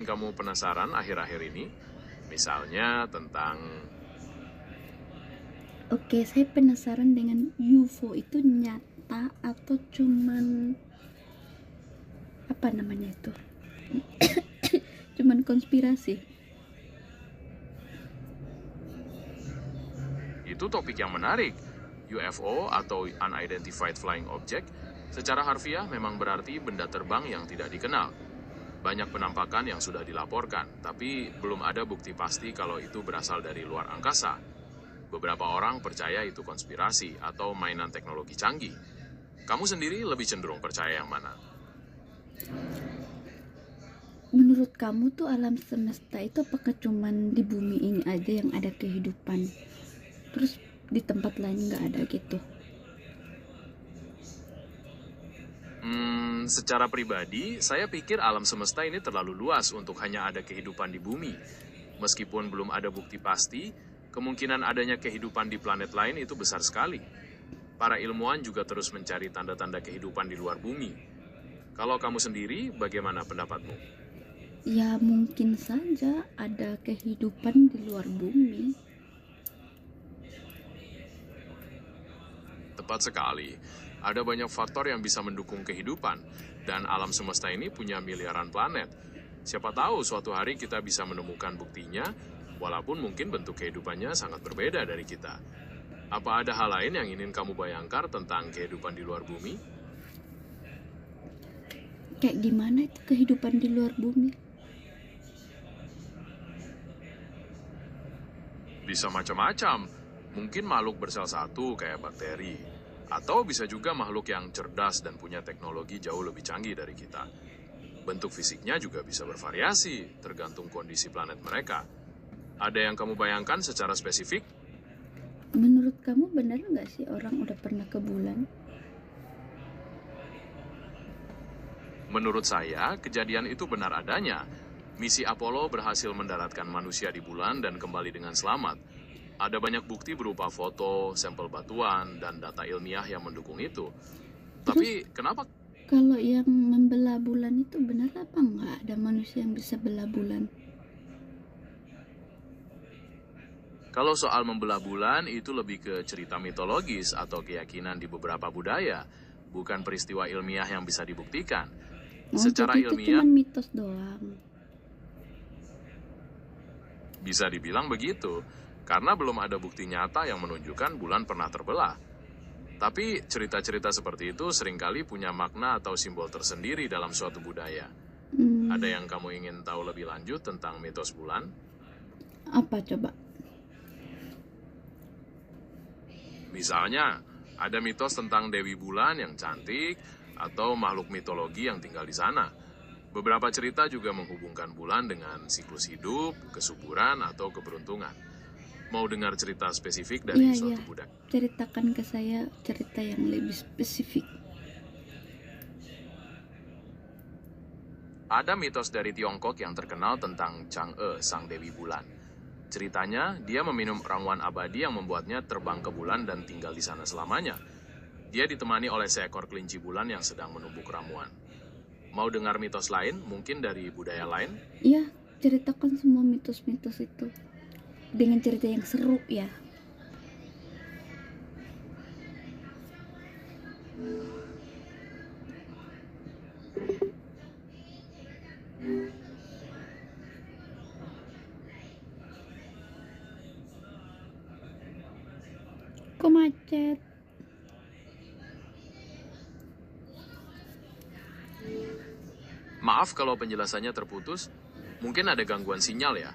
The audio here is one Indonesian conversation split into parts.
kamu penasaran akhir-akhir ini? Misalnya tentang... Oke, saya penasaran dengan UFO itu nyata atau cuman apa namanya itu? Cuman konspirasi. Itu topik yang menarik. UFO atau Unidentified Flying Object secara harfiah memang berarti benda terbang yang tidak dikenal. Banyak penampakan yang sudah dilaporkan, tapi belum ada bukti pasti kalau itu berasal dari luar angkasa. Beberapa orang percaya itu konspirasi atau mainan teknologi canggih. Kamu sendiri lebih cenderung percaya yang mana? Menurut kamu tuh alam semesta itu apakah cuman di bumi ini aja yang ada kehidupan? Terus di tempat lain nggak ada gitu? Secara pribadi, saya pikir alam semesta ini terlalu luas untuk hanya ada kehidupan di bumi. Meskipun belum ada bukti pasti, kemungkinan adanya kehidupan di planet lain itu besar sekali. Para ilmuwan juga terus mencari tanda-tanda kehidupan di luar bumi. Kalau kamu sendiri, bagaimana pendapatmu? Ya mungkin saja ada kehidupan di luar bumi. Tepat sekali. Ada banyak faktor yang bisa mendukung kehidupan, dan alam semesta ini punya miliaran planet. Siapa tahu suatu hari kita bisa menemukan buktinya, walaupun mungkin bentuk kehidupannya sangat berbeda dari kita. Apa ada hal lain yang ingin kamu bayangkan tentang kehidupan di luar bumi? Kayak gimana itu kehidupan di luar bumi? Bisa macam-macam. Mungkin makhluk bersel satu kayak bakteri. Atau bisa juga makhluk yang cerdas dan punya teknologi jauh lebih canggih dari kita. Bentuk fisiknya juga bisa bervariasi, tergantung kondisi planet mereka. Ada yang kamu bayangkan secara spesifik? Menurut kamu benar nggak sih orang udah pernah ke bulan? Menurut saya, kejadian itu benar adanya. Misi Apollo berhasil mendaratkan manusia di bulan dan kembali dengan selamat. Ada banyak bukti berupa foto, sampel batuan, dan data ilmiah yang mendukung itu. Tapi kenapa? Kalau yang membelah bulan itu benar apa nggak ada manusia yang bisa belah bulan? Kalau soal membelah bulan, itu lebih ke cerita mitologis atau keyakinan di beberapa budaya, bukan peristiwa ilmiah yang bisa dibuktikan. Secara jadi ilmiah, itu cuma mitos doang. bisa dibilang begitu, karena belum ada bukti nyata yang menunjukkan bulan pernah terbelah. Tapi cerita-cerita seperti itu seringkali punya makna atau simbol tersendiri dalam suatu budaya. Ada yang kamu ingin tahu lebih lanjut tentang mitos bulan? Apa coba? Misalnya, ada mitos tentang Dewi Bulan yang cantik atau makhluk mitologi yang tinggal di sana. Beberapa cerita juga menghubungkan bulan dengan siklus hidup, kesuburan, atau keberuntungan. Mau dengar cerita spesifik dari suatu budaya? Ceritakan ke saya cerita yang lebih spesifik. Ada mitos dari Tiongkok yang terkenal tentang Chang'e, sang Dewi Bulan. Ceritanya, dia meminum ramuan abadi yang membuatnya terbang ke bulan dan tinggal di sana selamanya. Dia ditemani oleh seekor kelinci bulan yang sedang menumbuk ramuan. Mau dengar mitos lain, mungkin dari budaya lain? Iya, ceritakan semua mitos-mitos itu dengan cerita yang seru ya. Kok macet? Maaf kalau penjelasannya terputus, mungkin ada gangguan sinyal ya.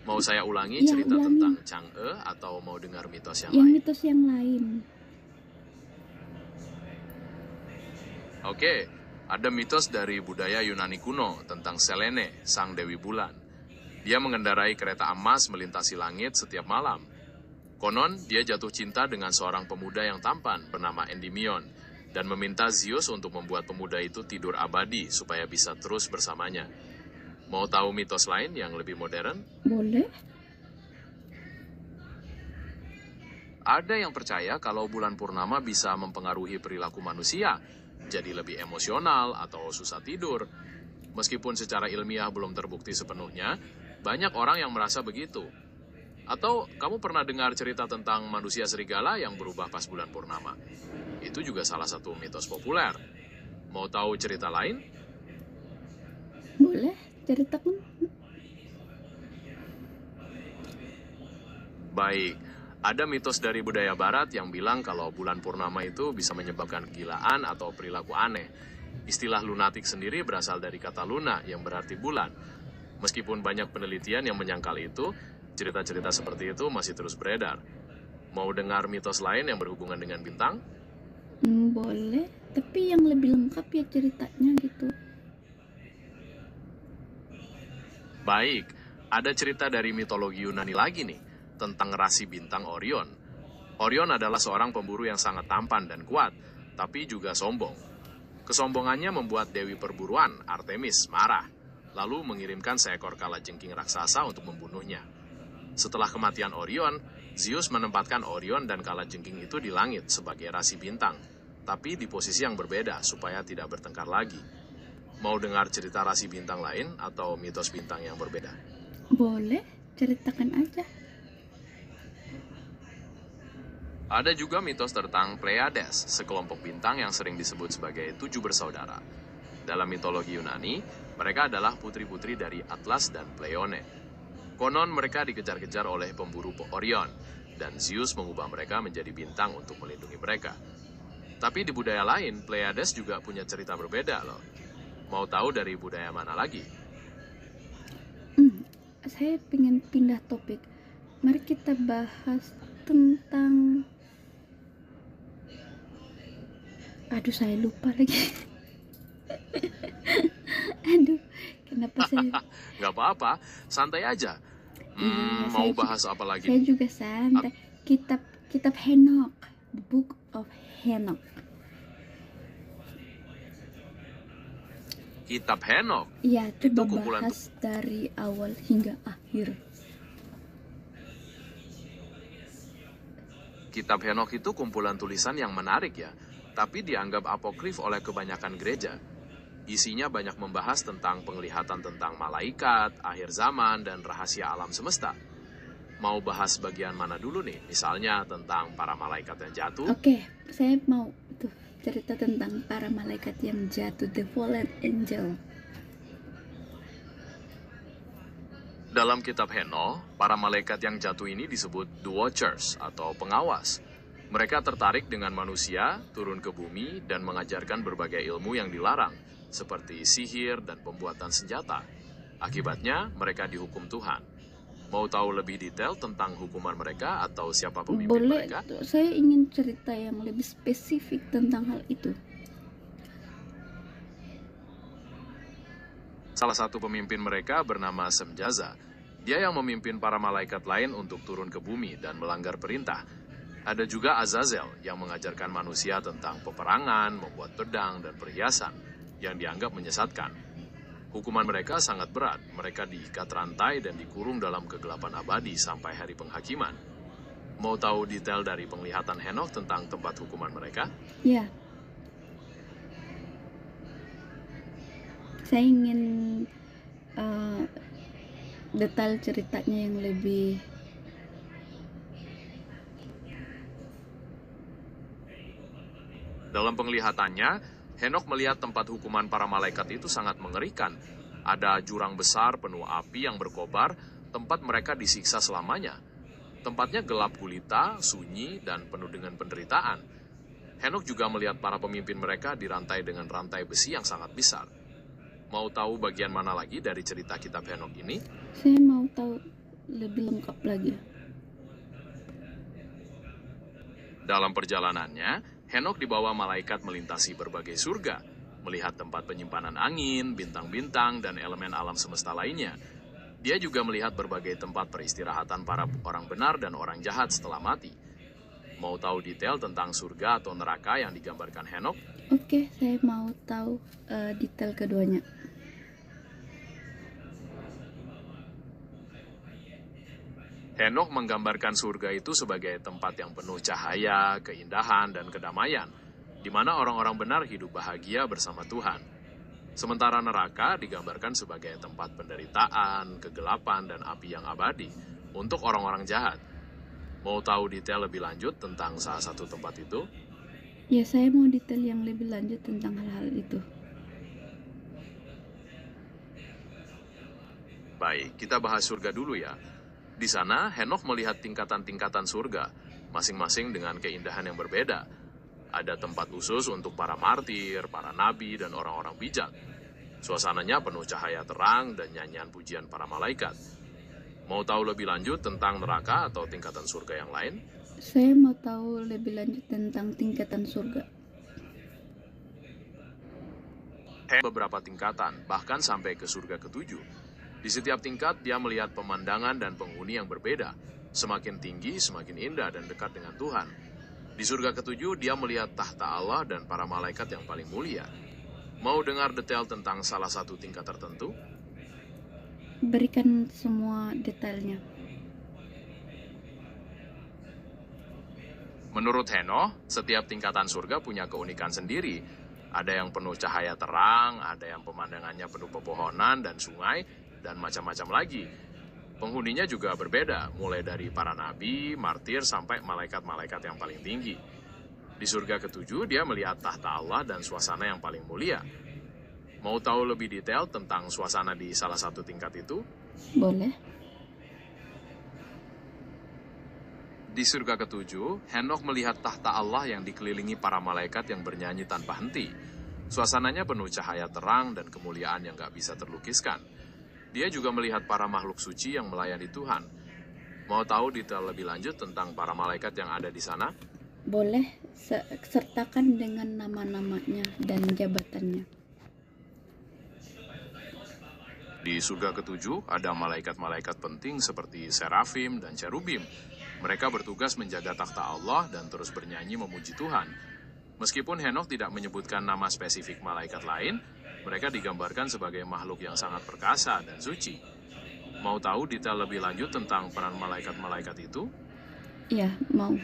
Mau saya ulangi Ya, cerita ulangin. tentang Chang'e atau mau dengar mitos yang Yang lain? mitos yang lain. Oke, ada mitos dari budaya Yunani kuno tentang Selene, sang Dewi Bulan. Dia mengendarai kereta emas melintasi langit setiap malam. Konon, dia jatuh cinta dengan seorang pemuda yang tampan bernama Endymion dan meminta Zeus untuk membuat pemuda itu tidur abadi supaya bisa terus bersamanya. Mau tahu mitos lain yang lebih modern? Boleh? Ada yang percaya kalau bulan purnama bisa mempengaruhi perilaku manusia, jadi lebih emosional atau susah tidur. Meskipun secara ilmiah belum terbukti sepenuhnya, banyak orang yang merasa begitu. Atau kamu pernah dengar cerita tentang manusia serigala yang berubah pas bulan purnama? Itu juga salah satu mitos populer. Mau tahu cerita lain? Boleh ceritakan? Baik, ada mitos dari budaya barat yang bilang kalau bulan purnama itu bisa menyebabkan kegilaan atau perilaku aneh. Istilah lunatik sendiri berasal dari kata luna yang berarti bulan. Meskipun banyak penelitian yang menyangkal itu, cerita-cerita seperti itu masih terus beredar. Mau dengar mitos lain yang berhubungan dengan bintang? Boleh, tapi yang lebih lengkap ya ceritanya gitu. Baik, ada cerita dari mitologi Yunani lagi nih, tentang rasi bintang Orion. Orion adalah seorang pemburu yang sangat tampan dan kuat, tapi juga sombong. Kesombongannya membuat Dewi Perburuan, Artemis, marah, lalu mengirimkan seekor kalajengking raksasa untuk membunuhnya. Setelah kematian Orion, Zeus menempatkan Orion dan kalajengking itu di langit sebagai rasi bintang, tapi di posisi yang berbeda supaya tidak bertengkar lagi. Mau dengar cerita rasi bintang lain atau mitos bintang yang berbeda? Boleh, ceritakan aja. Ada juga mitos tentang Pleiades, sekelompok bintang yang sering disebut sebagai 7 bersaudara. Dalam mitologi Yunani, mereka adalah putri-putri dari Atlas dan Pleione. Konon mereka dikejar-kejar oleh pemburu Orion, dan Zeus mengubah mereka menjadi bintang untuk melindungi mereka. Tapi di budaya lain, Pleiades juga punya cerita berbeda loh. Mau tahu dari budaya mana lagi? Saya pengen pindah topik. Mari kita bahas tentang... Aduh, saya lupa lagi. Aduh, kenapa saya... Nggak apa-apa, santai aja. Mau bahas apa lagi? Saya juga santai. Kitab Henok, The Book of Henok. Kitab Henok? Iya, Itu coba kumpulan bahas dari awal hingga akhir. Kitab Henok itu kumpulan tulisan yang menarik ya, tapi dianggap apokrif oleh kebanyakan gereja. Isinya banyak membahas tentang penglihatan tentang malaikat, akhir zaman, dan rahasia alam semesta. Mau bahas bagian mana dulu nih? Misalnya tentang para malaikat yang jatuh? Oke, saya mau tuh cerita tentang para malaikat yang jatuh, the fallen angel. Dalam kitab Henok, para malaikat yang jatuh ini disebut The Watchers atau pengawas. Mereka tertarik dengan manusia, turun ke bumi, dan mengajarkan berbagai ilmu yang dilarang, seperti sihir dan pembuatan senjata. Akibatnya, mereka dihukum Tuhan. Mau tahu lebih detail tentang hukuman mereka atau siapa pemimpin Boleh, mereka? saya ingin cerita yang lebih spesifik tentang hal itu. Salah satu pemimpin mereka bernama Semjaza. Dia yang memimpin para malaikat lain untuk turun ke bumi dan melanggar perintah. Ada juga Azazel yang mengajarkan manusia tentang peperangan, membuat pedang, dan perhiasan yang dianggap menyesatkan. Hukuman mereka sangat berat. Mereka diikat rantai dan dikurung dalam kegelapan abadi sampai hari penghakiman. Mau tahu detail dari penglihatan Henok tentang tempat hukuman mereka? Ya, saya ingin detail ceritanya yang lebih. Dalam penglihatannya, Henok melihat tempat hukuman para malaikat itu sangat mengerikan. Ada jurang besar penuh api yang berkobar, tempat mereka disiksa selamanya. Tempatnya gelap gulita, sunyi, dan penuh dengan penderitaan. Henok juga melihat para pemimpin mereka dirantai dengan rantai besi yang sangat besar. Mau tahu bagian mana lagi dari cerita kitab Henok ini? Saya mau tahu lebih lengkap lagi. Dalam perjalanannya, Henok dibawa malaikat melintasi berbagai surga, melihat tempat penyimpanan angin, bintang-bintang, dan elemen alam semesta lainnya. Dia juga melihat berbagai tempat peristirahatan para orang benar dan orang jahat setelah mati. Mau tahu detail tentang surga atau neraka yang digambarkan Henok? Oke, saya mau tahu detail keduanya. Henok menggambarkan surga itu sebagai tempat yang penuh cahaya, keindahan, dan kedamaian, di mana orang-orang benar hidup bahagia bersama Tuhan. Sementara neraka digambarkan sebagai tempat penderitaan, kegelapan, dan api yang abadi untuk orang-orang jahat. Mau tahu detail lebih lanjut tentang salah satu tempat itu? Ya, saya mau detail yang lebih lanjut tentang hal-hal itu. Baik, kita bahas surga dulu ya. Di sana, Henokh melihat tingkatan-tingkatan surga, masing-masing dengan keindahan yang berbeda. Ada tempat khusus untuk para martir, para nabi, dan orang-orang bijak. Suasananya penuh cahaya terang dan nyanyian pujian para malaikat. Mau tahu lebih lanjut tentang neraka atau tingkatan surga yang lain? Saya mau tahu lebih lanjut tentang tingkatan surga. Beberapa tingkatan, bahkan sampai ke surga ketujuh. Di setiap tingkat, dia melihat pemandangan dan penghuni yang berbeda. Semakin tinggi, semakin indah dan dekat dengan Tuhan. Di surga ketujuh, dia melihat tahta Allah dan para malaikat yang paling mulia. Mau dengar detail tentang salah satu tingkat tertentu? Berikan semua detailnya. Menurut Henokh, setiap tingkatan surga punya keunikan sendiri. Ada yang penuh cahaya terang, ada yang pemandangannya penuh pepohonan dan sungai, dan macam-macam lagi. Penghuninya juga berbeda, mulai dari para nabi, martir, sampai malaikat-malaikat yang paling tinggi. Di surga ketujuh, dia melihat tahta Allah dan suasana yang paling mulia. Mau tahu lebih detail tentang suasana di salah satu tingkat itu? Boleh. Di surga ketujuh, Henokh melihat tahta Allah yang dikelilingi para malaikat yang bernyanyi tanpa henti. Suasananya penuh cahaya terang dan kemuliaan yang gak bisa terlukiskan. Dia juga melihat para makhluk suci yang melayani Tuhan. Mau tahu detail lebih lanjut tentang para malaikat yang ada di sana? Boleh, sertakan dengan nama-namanya dan jabatannya. Di surga ketujuh ada malaikat-malaikat penting seperti serafim dan cherubim. Mereka bertugas menjaga takhta Allah dan terus bernyanyi memuji Tuhan. Meskipun Henokh tidak menyebutkan nama spesifik malaikat lain, mereka digambarkan sebagai makhluk yang sangat perkasa dan suci. Mau tahu detail lebih lanjut tentang peran malaikat-malaikat itu? Iya, mau.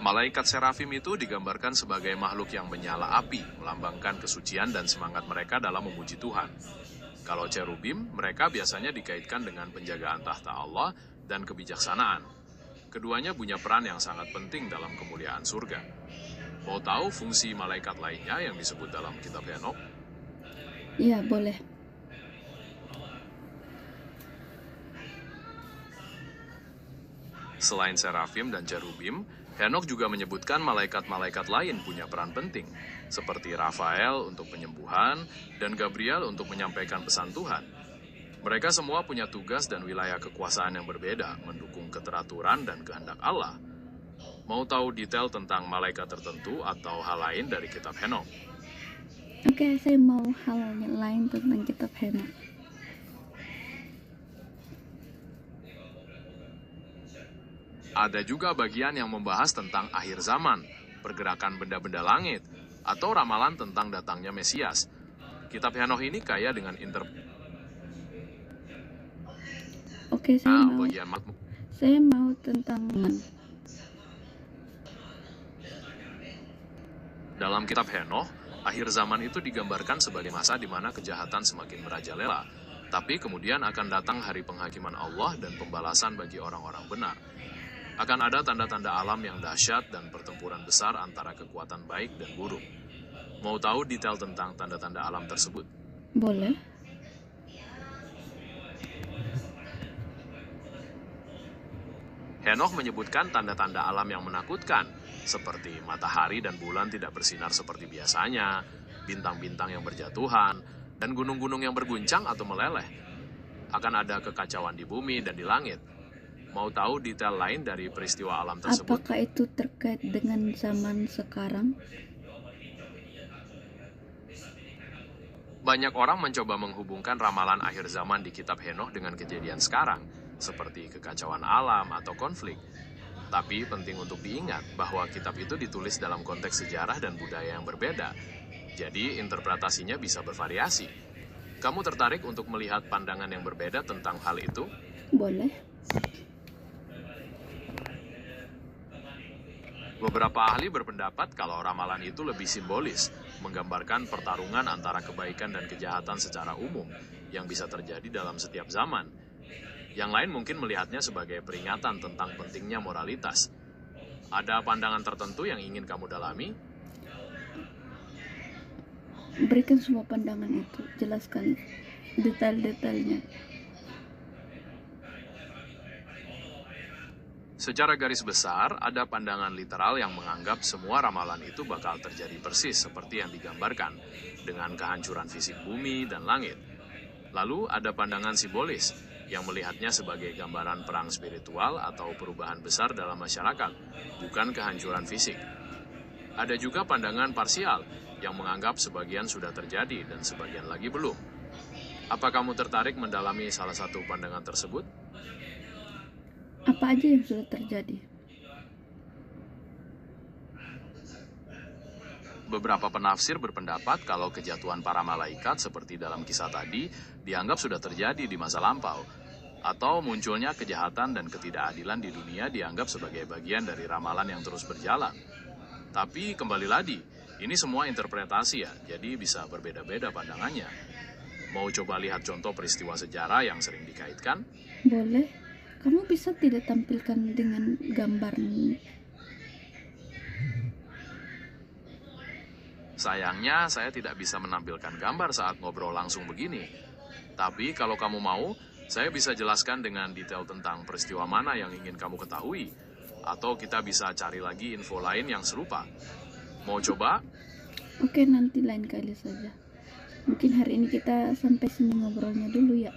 Malaikat serafim itu digambarkan sebagai makhluk yang menyala api, melambangkan kesucian dan semangat mereka dalam memuji Tuhan. Kalau cherubim, mereka biasanya dikaitkan dengan penjagaan tahta Allah dan kebijaksanaan. Keduanya punya peran yang sangat penting dalam kemuliaan surga. Mau tahu fungsi malaikat lainnya yang disebut dalam kitab Henokh? Iya, boleh. Selain serafim dan cherubim, Henokh juga menyebutkan malaikat-malaikat lain punya peran penting, seperti Rafael untuk penyembuhan dan Gabriel untuk menyampaikan pesan Tuhan. Mereka semua punya tugas dan wilayah kekuasaan yang berbeda, mendukung keteraturan dan kehendak Allah. Mau tahu detail tentang malaikat tertentu atau hal lain dari kitab Henokh? Oke, saya mau hal lain tentang kitab Henokh. Ada juga bagian yang membahas tentang akhir zaman, pergerakan benda-benda langit, atau ramalan tentang datangnya Mesias. Kitab Henokh ini kaya dengan Oke, saya mau tentang Dalam kitab Henokh, akhir zaman itu digambarkan sebagai masa di mana kejahatan semakin merajalela, tapi kemudian akan datang hari penghakiman Allah dan pembalasan bagi orang-orang benar. Akan ada tanda-tanda alam yang dahsyat dan pertempuran besar antara kekuatan baik dan buruk. Mau tahu detail tentang tanda-tanda alam tersebut? Boleh. Henokh menyebutkan tanda-tanda alam yang menakutkan, seperti matahari dan bulan tidak bersinar seperti biasanya, bintang-bintang yang berjatuhan, dan gunung-gunung yang berguncang atau meleleh. Akan ada kekacauan di bumi dan di langit. Mau tahu detail lain dari peristiwa alam tersebut? Apakah itu terkait dengan zaman sekarang? Banyak orang mencoba menghubungkan ramalan akhir zaman di kitab Henokh dengan kejadian sekarang, seperti kekacauan alam atau konflik. Tapi penting untuk diingat bahwa kitab itu ditulis dalam konteks sejarah dan budaya yang berbeda. Jadi interpretasinya bisa bervariasi. Kamu tertarik untuk melihat pandangan yang berbeda tentang hal itu? Boleh. Beberapa ahli berpendapat kalau ramalan itu lebih simbolis, menggambarkan pertarungan antara kebaikan dan kejahatan secara umum yang bisa terjadi dalam setiap zaman. Yang lain mungkin melihatnya sebagai peringatan tentang pentingnya moralitas. Ada pandangan tertentu yang ingin kamu dalami? Berikan semua pandangan itu, jelaskan detail-detailnya. Secara garis besar, ada pandangan literal yang menganggap semua ramalan itu bakal terjadi persis seperti yang digambarkan, dengan kehancuran fisik bumi dan langit. Lalu ada pandangan simbolis, yang melihatnya sebagai gambaran perang spiritual atau perubahan besar dalam masyarakat, bukan kehancuran fisik. Ada juga pandangan parsial, yang menganggap sebagian sudah terjadi dan sebagian lagi belum. Apa kamu tertarik mendalami salah satu pandangan tersebut? Apa aja yang sudah terjadi? Beberapa penafsir berpendapat kalau kejatuhan para malaikat seperti dalam kisah tadi dianggap sudah terjadi di masa lampau, atau munculnya kejahatan dan ketidakadilan di dunia dianggap sebagai bagian dari ramalan yang terus berjalan. Tapi kembali lagi, ini semua interpretasi ya, jadi bisa berbeda-beda pandangannya. Mau coba lihat contoh peristiwa sejarah yang sering dikaitkan? Boleh. Kamu bisa tidak tampilkan dengan gambar? Sayangnya, saya tidak bisa menampilkan gambar saat ngobrol langsung begini. Tapi kalau kamu mau, saya bisa jelaskan dengan detail tentang peristiwa mana yang ingin kamu ketahui. Atau kita bisa cari lagi info lain yang serupa. Mau coba? Oke, nanti lain kali saja. Mungkin hari ini kita sampai sini ngobrolnya dulu ya.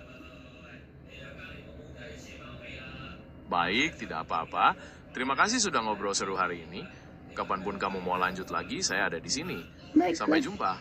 Baik, tidak apa-apa. Terima kasih sudah ngobrol seru hari ini. Kapanpun kamu mau lanjut lagi, saya ada di sini. Baik, Sampai baik. jumpa.